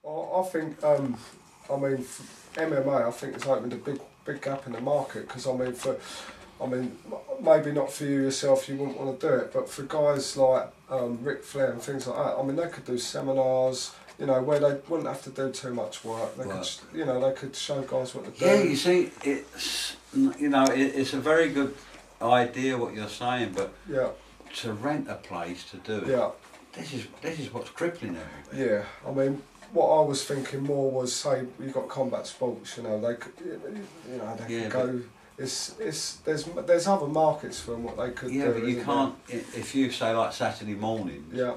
I think, I mean, MMA, I think it's opened a big gap in the market because I mean, maybe not for you yourself, you wouldn't want to do it, but for guys like Ric Flair and things like that, I mean, they could do seminars, you know, where they wouldn't have to do too much work. They could, you know, they could show guys what to do. Yeah, you see, it's, you know, it's a very good idea what you're saying, but to rent a place to do it, this is what's crippling everybody. Yeah, I mean, what I was thinking more was, say, you've got combat sports, you know, they could, you know, they could go. There's other markets for them what they could do. Yeah, but you can't. If you say like Saturday mornings. Yeah.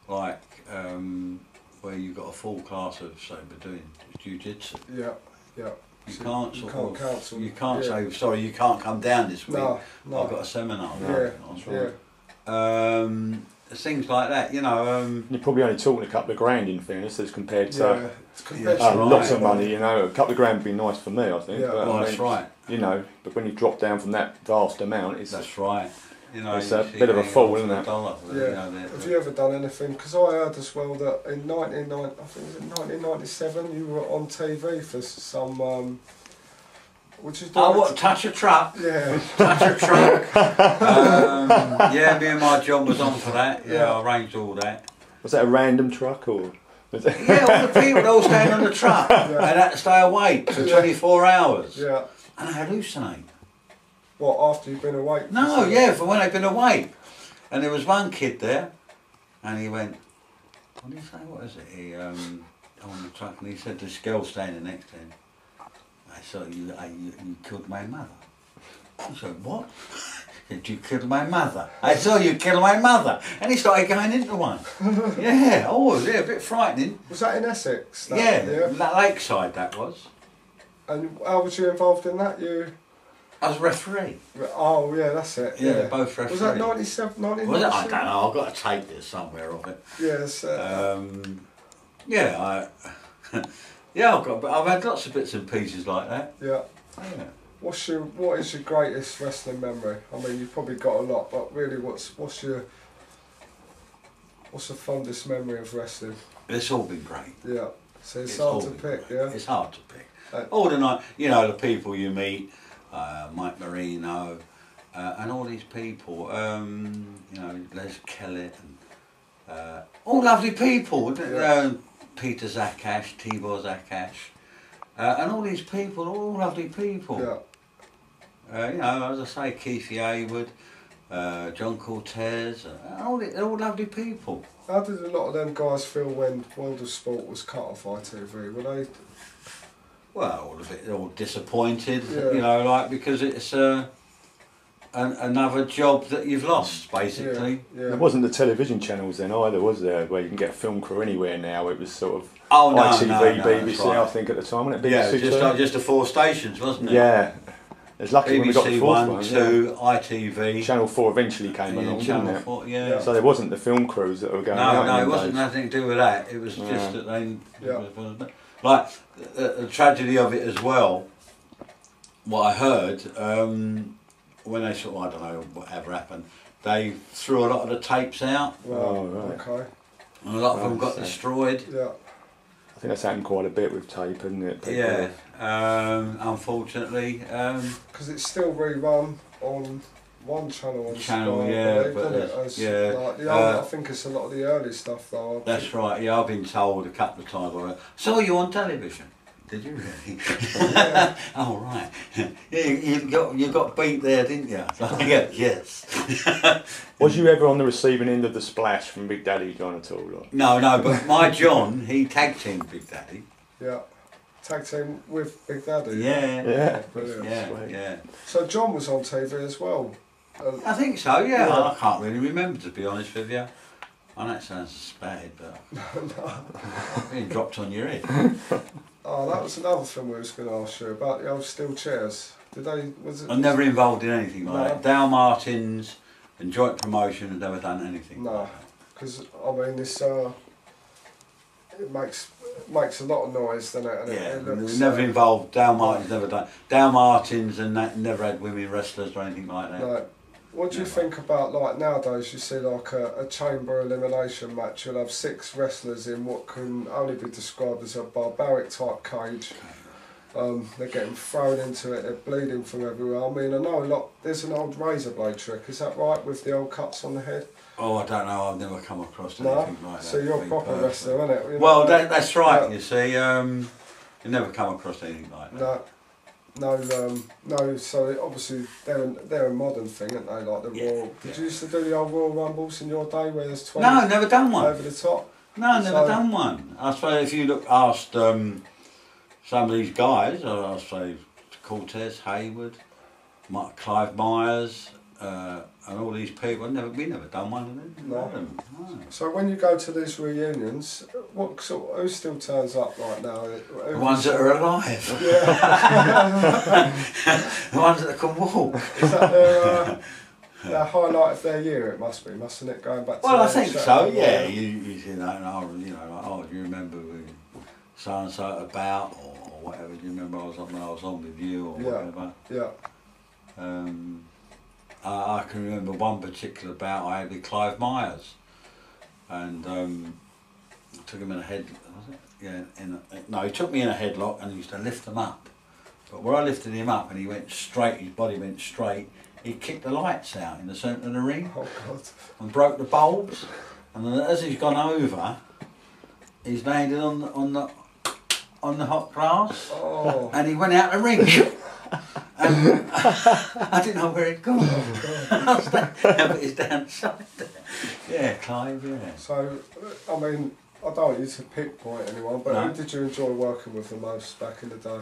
Like where you've got a full class of, say, we're doing jiu-jitsu. Yeah, yeah. You can't cancel. You can't say sorry. You can't come down this week. No. I've got a seminar. Yeah. Things like that, you know. You're probably only talking a couple of grand in fairness as compared to lots of money, you know. A couple of grand would be nice for me, I think. Yeah, but, well, I mean, that's right. You know, but when you drop down from that vast amount, it's... That's right. You know, it's a bit of a fall, isn't it? Have you ever done anything? Because I heard as well that in 1997 you were on TV for some... what, touch a truck? Yeah. Touch a truck. Yeah, me and my John was on for that. Yeah, I arranged all that. Was that a random truck or...? Yeah, all the people all staying on the truck. They had to stay awake for 24 hours. Yeah. And I hallucinate. What, after you've been awake? No, yeah, for when they've been awake. And there was one kid there, and he went, what did he say, what is it? He, on the truck, and he said to this girl standing next to him, I saw you killed my mother. I said, what? He said, you killed my mother. I saw you kill my mother. And he started going into one. Yeah, a bit frightening. Was that in Essex? That lakeside that was. And how was you involved in that? I was referee. Oh yeah, that's it. Yeah, both referees. Was that 97, 1997? Was it? I don't know, I've got a tape there somewhere of it. Yes. I've had lots of bits and pieces like that. Yeah. What is your greatest wrestling memory? I mean, you've probably got a lot, but really, what's the fondest memory of wrestling? It's all been great. Yeah. So it's hard to pick. Yeah. It's hard to pick. All the night, you know, the people you meet, Mike Marino, and all these people, you know, Les Kellett, and all lovely people. Peter Zakash, Tibor Zakash, and all these people, all lovely people. Yeah. You know, as I say, Keith Yeawood, John Cortez, they're all lovely people. How did a lot of them guys feel when World of Sport was cut off ITV? Were they? Well, all disappointed, you know, like, because it's another job that you've lost, basically. There wasn't the television channels then either, was there, where you can get a film crew anywhere now? It was sort of ITV, BBC, right. I think, at the time, wasn't it? BBC just the 4 stations, wasn't it? Yeah. It's lucky BBC when we got the fourth 1, 2, ITV. Channel 4 eventually came along, Channel didn't it? 4, yeah. So there wasn't the film crews that were going out. No, it wasn't nothing to do with that. It was just that they... Like, the tragedy of it as well, what I heard, when they sort of, I don't know, whatever happened, they threw a lot of the tapes out. Oh, right. Okay. And a lot of them got destroyed. Yeah. I think that's happened quite a bit with tape, isn't it? Yeah, unfortunately. Because it's still rerun on one channel on Sky, I think it's a lot of the early stuff though. That's right, yeah, I've been told a couple of times, saw you on television. Did you really? Yeah. Oh right. Yeah, you got beat there, didn't you? Yes. Was you ever on the receiving end of the splash from Big Daddy John at all? Or? No, but my John, he tag teamed Big Daddy. Yeah. Tag team with Big Daddy. Yeah. Brilliant. Yeah. So John was on TV as well. I think so. Yeah. I can't really remember, to be honest with you. I know it sounds bad, but being dropped on your head. Oh, that was another thing we was going to ask you about the old steel chairs. I'm never involved in anything like that. Dale Martins and joint promotion have never done anything. No, because I mean this. It makes a lot of noise, doesn't it? And it looks, never involved. Dale Martins never done. Dale Martins and that never had women wrestlers or anything like that. No. What do you think about, like, nowadays you see like a chamber elimination match, you'll have 6 wrestlers in what can only be described as a barbaric type cage. They're getting thrown into it, they're bleeding from everywhere. I mean, I know there's an old razor blade trick, is that right, with the old cuts on the head? Oh, I don't know, I've never come across anything like that. So you're a proper wrestler, aren't it? Well, that's right, you see. You never come across anything like that. No, so obviously they're a modern thing, aren't they? Like the Royal. Did you used to do the old Royal Rumbles in your day where there's 20? No, never done one. Over the top? No, never done one. I suppose if you asked some of these guys, I say Cortez, Hayward, Clive Myers, and all these people, we never done one of them. No. So when you go to these reunions, who still turns up right now? The ones that are alive. Yeah. The ones that can walk. Is that their highlight of their year? It must be, mustn't it? Going back to. Well, I think so. Yeah. You see that, and like, oh, do you remember so and so about or whatever? Do you remember when I was on with you or whatever? Yeah. I can remember one particular bout I had with Clive Myers, and took him in a head. Was it? Yeah. No, he took me in a headlock and he used to lift him up. But where I lifted him up and he went straight, his body went straight. He kicked the lights out in the centre of the ring. Oh God! And broke the bulbs. And then as he's gone over, he's landed on the hot glass. Oh. And he went out the ring. And I didn't know where he'd gone. But he's down the side there. Yeah, Clive, yeah. So, I mean, I don't want you to pickpoint anyone, but who did you enjoy working with the most back in the day?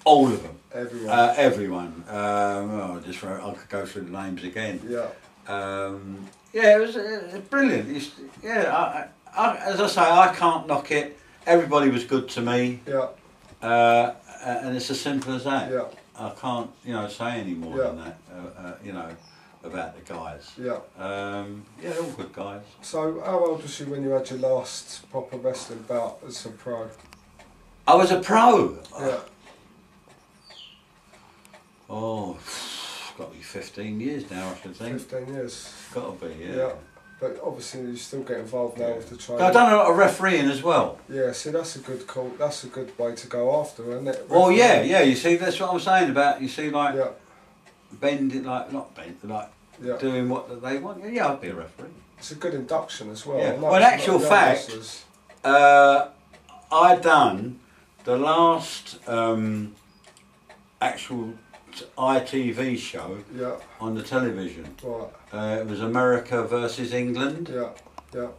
All of them. Everyone. Everyone. I could go through the names again. Yeah. Yeah, it was brilliant. As I say, I can't knock it. Everybody was good to me. Yeah. And it's as simple as that. Yeah. I can't, say any more than that. About the guys. Yeah. They're all good guys. So, how old was you when you had your last proper wrestling bout as a pro? I was a pro. Yeah. Oh, it's got to be 15 years now, I should think. 15 years. Got to be, yeah. Yeah. But obviously you still get involved now with the training. I've done a lot of refereeing as well. Yeah, see, that's a good call. That's a good way to go after, isn't it? Well, yeah. You see, that's what I'm saying about. You see, like bending, doing what they want. Yeah, I'd be a referee. It's a good induction as well. Yeah. Well, in actual fact, I done the last actual ITV show on the television. Right. It was America versus England. Yeah.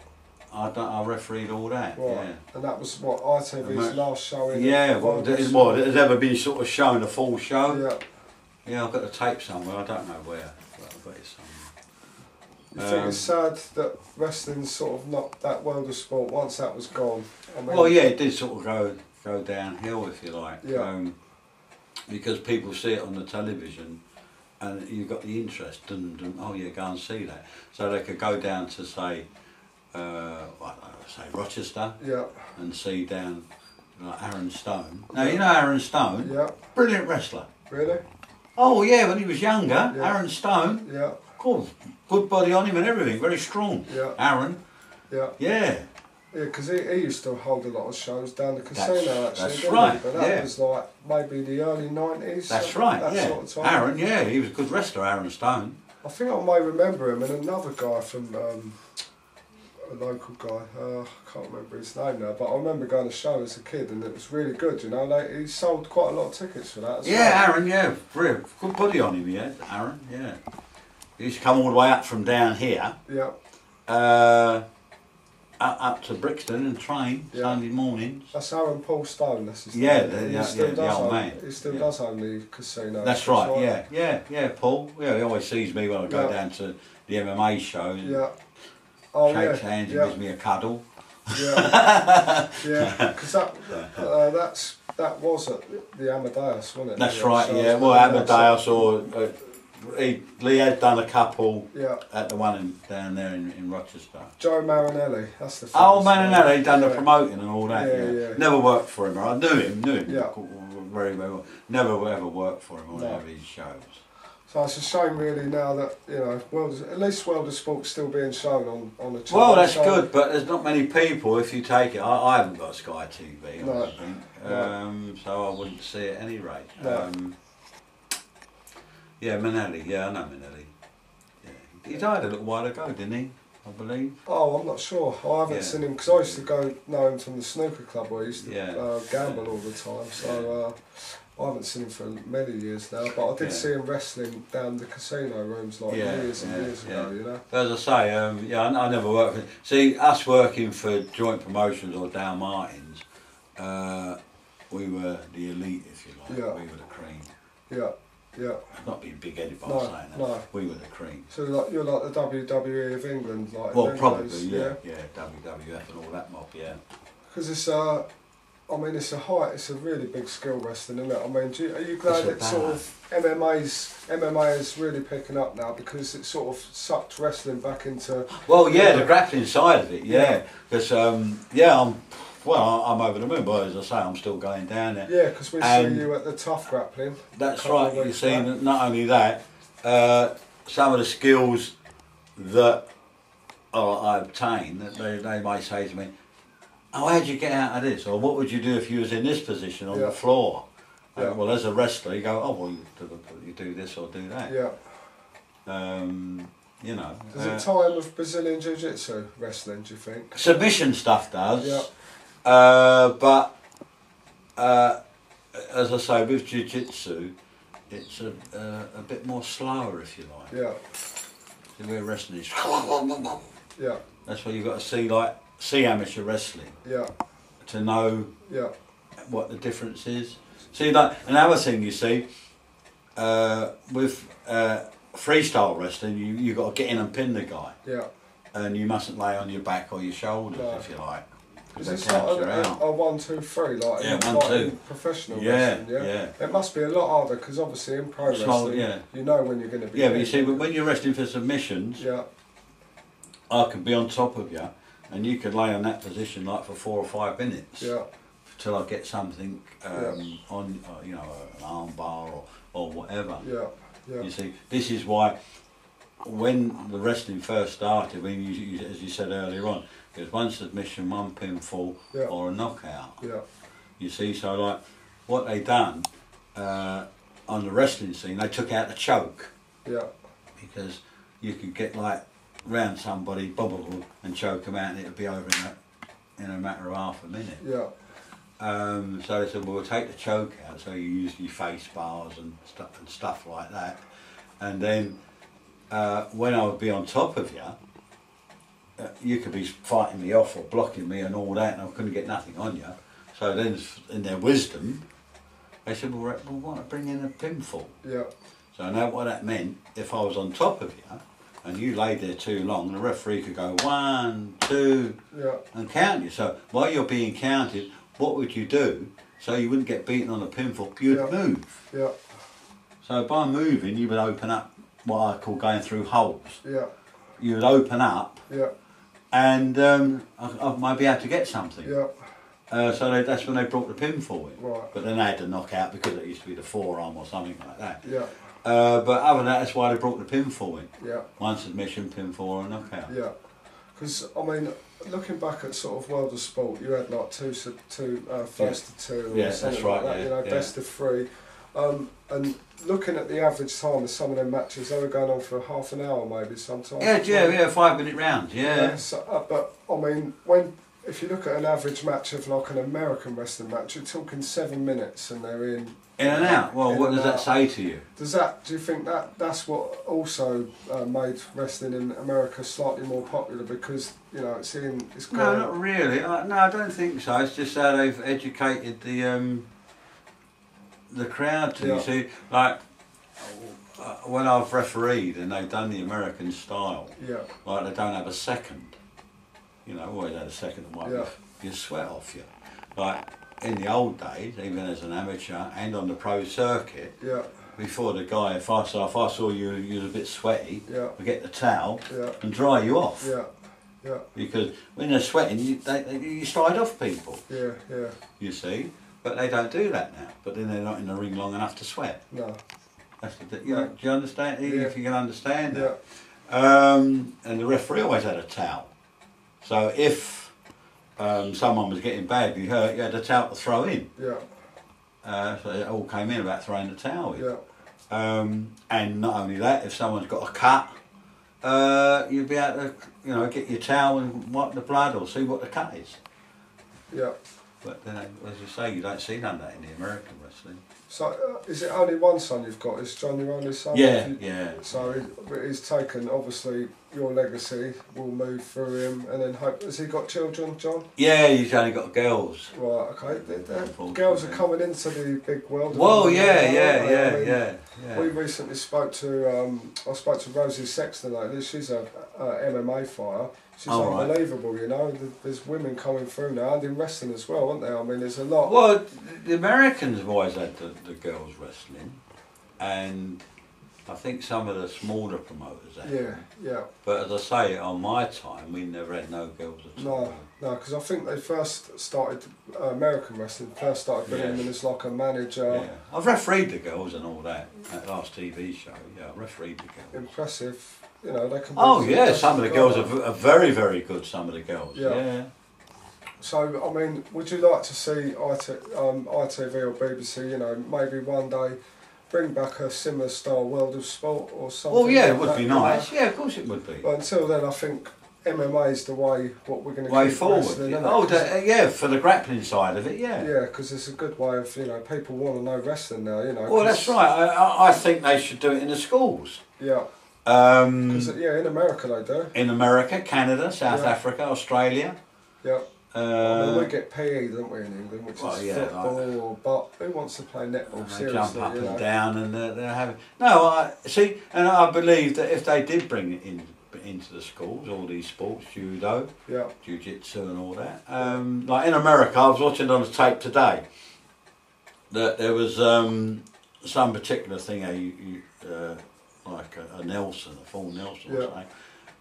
I refereed all that. Right. Yeah. And that was what ITV's last show in. Yeah. What has ever been sort of shown, a full show. Yeah. Yeah, I've got the tape somewhere. I don't know where, but I've got it somewhere. You think it's sad that wrestling's sort of not that world of sport once that was gone? I mean, well, yeah, it did sort of go downhill, if you like. Yeah. Because people see it on the television and you've got the interest, oh yeah, go and see that. So they could go down to say Rochester and see down like Aaron Stone. Now you know Aaron Stone? Yeah. Brilliant wrestler. Really? Oh yeah, when he was younger, Aaron Stone. Yeah. Cool. Good body on him and everything, very strong. Yeah. Aaron. Yeah. Yeah. Yeah, because he used to hold a lot of shows down the casino actually. That's right. But that was like maybe the early 90s. That's right, that sort of time. Aaron, yeah, he was a good wrestler, Aaron Stone. I think I may remember him, and another guy from a local guy, I can't remember his name now, but I remember going to show as a kid and it was really good, he sold quite a lot of tickets for that as well. Aaron, yeah, brilliant. Good body on him, yeah, Aaron, yeah. He used to come all the way up from down here. Yeah. Up to Brixton and train Sunday mornings. That's Aaron Paul Stone, that's his name. The old man. He still does own the casino. That's right, yeah, Paul. Yeah, he always sees me when I go down to the MMA show. Yeah. Shakes hands and gives me a cuddle. Yeah. Because that was at the Amadeus, wasn't it? That's right, yeah. Well, Amadeus or... Lee had done a couple at the one down there in Rochester. Joe Marinelli, that's the Marinelli, he'd done the promoting and all that. Yeah. Never worked for him. I knew him Yeah. very well. Never ever worked for him on any of his shows. So it's a shame really now that, you know, at least World of Sport's still being shown on the channel. Well, that's good, but there's not many people. If you take it, I haven't got Sky TV, No. I don't think, so I wouldn't see it at any rate. No. Yeah, Manelli. Yeah, I know Manelli. Yeah. He died a little while ago, didn't he? I believe. Oh, I'm not sure. I haven't seen him because I used to know him from the snooker club where I used to gamble all the time. So I haven't seen him for many years now. But I did see him wrestling down the casino rooms like years and years ago. You know. But as I say, I never worked for. See, us working for joint promotions or Dow Martins, we were the elite, if you like. Yeah. We were the cream. Yeah. Yeah. Not being big-headed by saying that. No. We were the cream. So you're like the WWE of England, like. Well, probably, yeah, WWF and all that mob, yeah. Because it's a really big skill wrestling, isn't it? I mean, are you glad that sort of MMA is really picking up now because it sort of sucked wrestling back into. Well, yeah, the grappling side of it, yeah. Because I'm over the moon, but as I say, I'm still going down there. Yeah, because we see you at the Tough Grappling. That's right. You see, not only that, some of the skills that I obtain, that they may say to me, "Oh, how'd you get out of this?" Or "What would you do if you was in this position on the floor?" Well, as a wrestler, you go, "Oh, well, you do this or do that." Yeah. You know. Does it tie in with Brazilian Jiu-Jitsu wrestling, do you think? Submission stuff does. Yeah. But as I say, with Jiu-Jitsu, it's a bit more slower, if you like. Yeah. So we're wrestling. Yeah. That's why you've got to see amateur wrestling. Yeah. To know. Yeah. What the difference is. See, like another thing you see with freestyle wrestling, you got to get in and pin the guy. Yeah. And you mustn't lay on your back or your shoulders, if you like. Is it like a 1, 2, 3 like in professional wrestling? Yeah. It must be a lot harder because obviously in pro wrestling, you know when you're going to be. Yeah, but you see, when you're wrestling for submissions, I could be on top of you, and you could lay on that position like for 4 or 5 minutes. Yeah. Till I get something on, you know, an arm bar or whatever. Yeah. Yeah. You see, this is why when the wrestling first started, when you as you said earlier on, it was one submission, one pinfall, or a knockout. Yeah. You see, so like what they done on the wrestling scene, they took out the choke. Yeah. Because you could get like round somebody, bubble, and choke them out, and it would be over in a matter of half a minute. Yeah. So they said, well, we'll take the choke out, so you use your face bars and stuff like that. And then when I would be on top of you, you could be fighting me off or blocking me and all that, and I couldn't get nothing on you. So then, in their wisdom, they said, well, we want to bring in a pinfall. Yeah. So I know what that meant. If I was on top of you, and you laid there too long, the referee could go 1, 2, and count you. So while you're being counted, what would you do so you wouldn't get beaten on a pinfall? You'd move. Yeah. So by moving, you would open up what I call going through holes. Yeah. You would open up. Yeah. And I might be able to get something. Yeah. So that's when they brought the pinfall in. Right. But then they had the knockout because it used to be the forearm or something like that. Yeah. But other than that, that's why they brought the pinfall in. Yeah. One submission, pinfall, or a knockout. Yeah. Because I mean, looking back at sort of World of Sport, you had like two first to two, or something like that. You know, best of 3. And looking at the average time of some of them matches, they were going on for half an hour maybe sometimes. Yeah, 5-minute rounds, So, but I mean, if you look at an average match of like an American wrestling match, you're talking 7 minutes and they're in and out. Well, what does that say to you? Do you think that's what also made wrestling in America slightly more popular because it's No, not really. No, I don't think so. It's just how they've educated the crowd to. You see, like when I've refereed and they've done the American style, like they don't have a second. Always had a second that might be a sweat off you. Like in the old days, even as an amateur and on the pro circuit, before the guy, if I saw you was a bit sweaty, we get the towel and dry you off. Yeah. Because when they're sweating, you slide off people. Yeah. You see, but they don't do that now. But then they're not in the ring long enough to sweat. No. That's you know, do you understand? Yeah. If you can understand Yeah. that. And the referee always had a towel. So if someone was getting badly hurt, you had a towel to throw in. Yeah. So it all came in about throwing the towel in. Yeah. And not only that, if someone's got a cut, you'd be able to, you know, get your towel and wipe the blood or see what the cut is. Yeah. But as you say, you don't see none of that in the American wrestling. So, is it only one son you've got? Is John your only son? Yeah, yeah. So he's taken, obviously, your legacy will move through him, and then has he got children, John? Yeah, he's only got girls. Right, okay. The girls are coming into the big world. Well, yeah. We recently spoke to, I spoke to Rosie Sexton lately. She's a MMA fighter. She's unbelievable, you know. There's women coming through now, and in wrestling as well, aren't there? I mean, there's a lot. Well, the Americans have always had the girls wrestling, and I think some of the smaller promoters have. Yeah. But as I say, on my time, we never had no girls at all. No, because I think they first started American wrestling. First started bringing them in as like a manager. Yeah. I've refereed the girls and all that. That last TV show, yeah, I refereed the girls. Impressive. You know, they can. Oh yeah, some of the girls are very, very good. Some of the girls. Yeah. So I mean, would you like to see ITV or BBC? You know, maybe one day bring back a similar style World of Sport or something. Well, yeah, like it would be nice. Yeah, of course it would be. But until then, I think MMA is the what we're going to keep way forward. Yeah, for the grappling side of it, yeah. Yeah, because it's a good way of, you know, people want to know wrestling now, you know. Well, that's right. I think they should do it in the schools. Yeah. Because in America they do. In America, Canada, South Africa, Australia. Yeah. I mean, we get PE, don't we, in England, which is football, but who wants to play netball? They jump up and down, and they're having. No, I believe that if they did bring it into the schools, all these sports, judo, jiu-jitsu, and all that. Like in America, I was watching on the tape today that there was some particular thing, like a Nelson, a full Nelson, or something.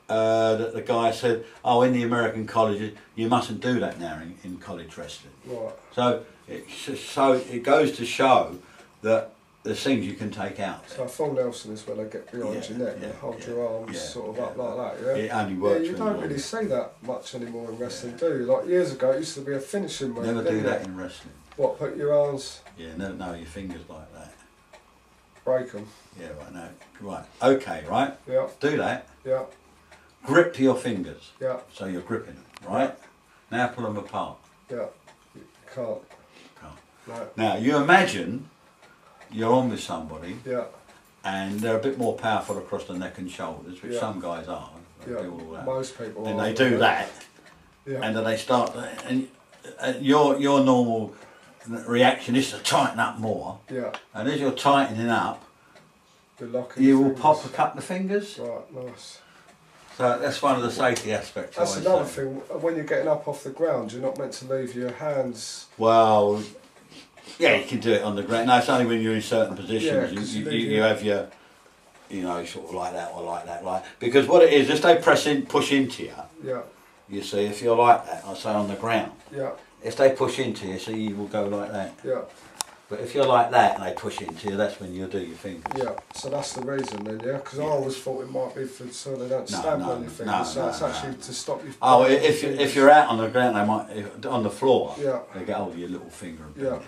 That the guy said, in the American colleges, you mustn't do that now in college wrestling. Right. So it goes to show that there's things you can take out. So a full Nelson is when they get behind your neck and hold your arms sort of up like that, yeah? It only works. Yeah, you don't really see that much anymore in wrestling, do you? Like years ago, it used to be a finishing move. Never do that in wrestling. What, put your arms... Yeah, no, your fingers like that. Break them. Yeah, right, no. Right, okay, right? Yeah. Do that. Yeah. Grip your fingers. Yeah. So you're gripping them, right? Now pull them apart. Yeah. You can't. No. Now, you imagine you're on with somebody, and they're a bit more powerful across the neck and shoulders, which some guys are. They do all that. Most people and they do that, and then they start, and your normal reaction is to tighten up more. Yeah. And as you're tightening up, you will pop a couple of fingers. Right, nice. So that's one of the safety aspects. That's another thing. When you're getting up off the ground, you're not meant to leave your hands. Well, yeah, you can do it on the ground. No, it's only when you're in certain positions. You have your, you know, sort of like that or like that, like. Because what it is, if they push into you. Yeah. You see, if you're like that, I say on the ground. Yeah. If they push into you, so you will go like that. Yeah. But if you're like that and they push into you, that's when you'll do your fingers. Yeah, so that's the reason then, yeah? Because I always thought it might be so they don't stamp on your fingers, so it's actually to stop you... Oh, if you're out on the ground, they might, on the floor, they get hold of your little finger and bring it back.